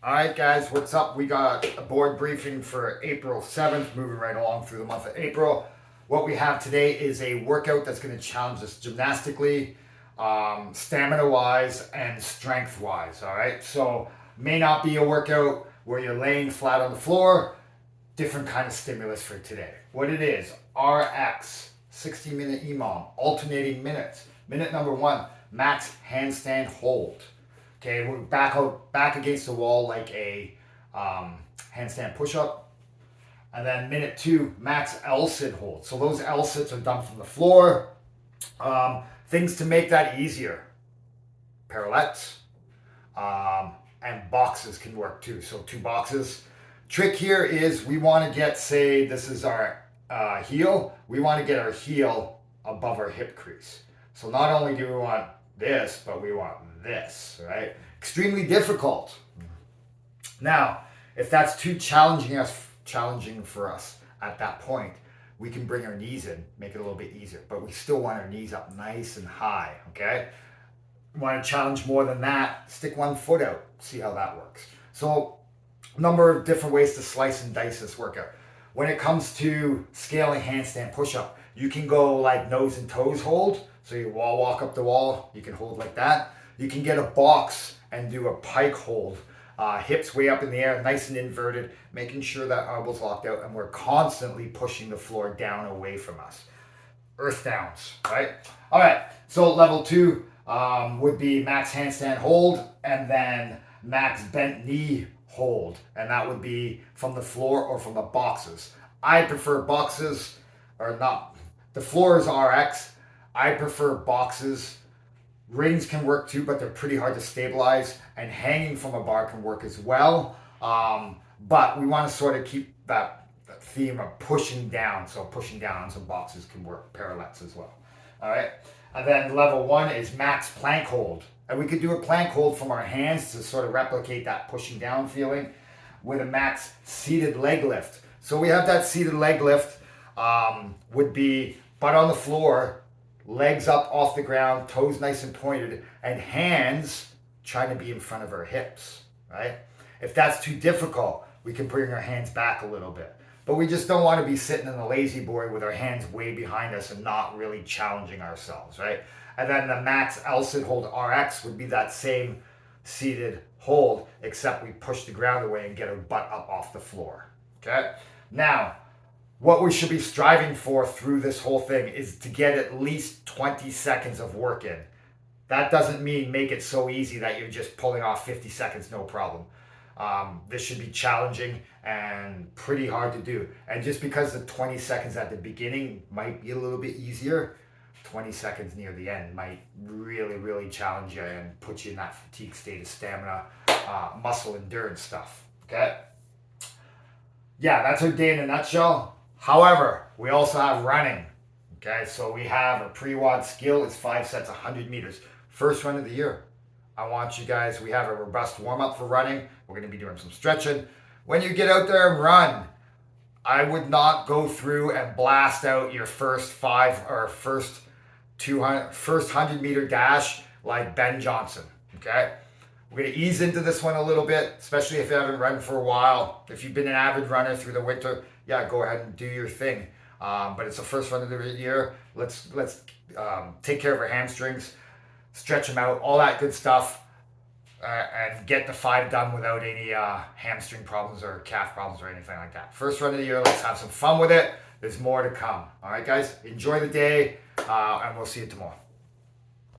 All right, guys, what's up? We got a board briefing for April 7th, moving right along through the month of April. What we have today is a workout that's going to challenge us gymnastically, stamina wise, and strength wise. All right, so may not be a workout where you're laying flat on the floor, different kind of stimulus for today. What it is, RX, 60-minute EMOM, alternating minutes. Minute number one, max handstand hold. Okay, we're back against the wall like a handstand push-up. And then minute two, max L-sit hold. So those L-sits are done from the floor. Things to make that easier. Parallettes and boxes can work too. So 2 boxes. Trick here is we want to get, say this is our heel. We want to get our heel above our hip crease. So not only do we want this, but we want this, right? Extremely difficult. Now, if that's too challenging for us at that point, we can bring our knees in, make it a little bit easier, but we still want our knees up nice and high, okay? Want to challenge more than that, stick one foot out, see how that works. So, number of different ways to slice and dice this workout. When it comes to scaling handstand push-up, you can go like nose and toes hold. So you wall walk up the wall, you can hold like that. You can get a box and do a pike hold. Hips way up in the air, nice and inverted, making sure that elbow's locked out and we're constantly pushing the floor down away from us. Earth downs, right? All right, so level 2 would be max handstand hold and then max bent knee hold. And that would be from the floor or from the boxes. I prefer boxes, or not. The floor is RX. I prefer boxes. Rings can work too, but they're pretty hard to stabilize. And hanging from a bar can work as well. But we want to sort of keep that theme of pushing down. So pushing down on some boxes can work. Parallettes as well. All right. And then level 1 is max plank hold. And we could do a plank hold from our hands to sort of replicate that pushing down feeling with a max seated leg lift. So we have that seated leg lift would be butt on the floor, legs up off the ground, toes nice and pointed, and hands trying to be in front of our hips, right? If that's too difficult, we can bring our hands back a little bit. But we just don't want to be sitting in the lazy boy with our hands way behind us and not really challenging ourselves, right? And then the max L-sit hold RX would be that same seated hold, except we push the ground away and get our butt up off the floor, okay? Now, what we should be striving for through this whole thing is to get at least 20 seconds of work in. That doesn't mean make it so easy that you're just pulling off 50 seconds, no problem. This should be challenging and pretty hard to do. And just because the 20 seconds at the beginning might be a little bit easier, 20 seconds near the end might really, really challenge you and put you in that fatigue state of stamina, muscle endurance stuff, okay? Yeah, that's our day in a nutshell. However, we also have running, okay? So we have a pre-WOD skill, it's 5 sets, 100 meters. First run of the year. I want you guys, we have a robust warm-up for running. We're going to be doing some stretching. When you get out there and run, I would not go through and blast out your first 100-meter dash like Ben Johnson, okay? We're going to ease into this one a little bit, especially if you haven't run for a while. If you've been an avid runner through the winter, yeah, go ahead and do your thing. But it's the first run of the year. Let's take care of our hamstrings, stretch them out, all that good stuff, and get the 5 done without any hamstring problems or calf problems or anything like that. First run of the year, let's have some fun with it. There's more to come. All right, guys, enjoy the day, and we'll see you tomorrow.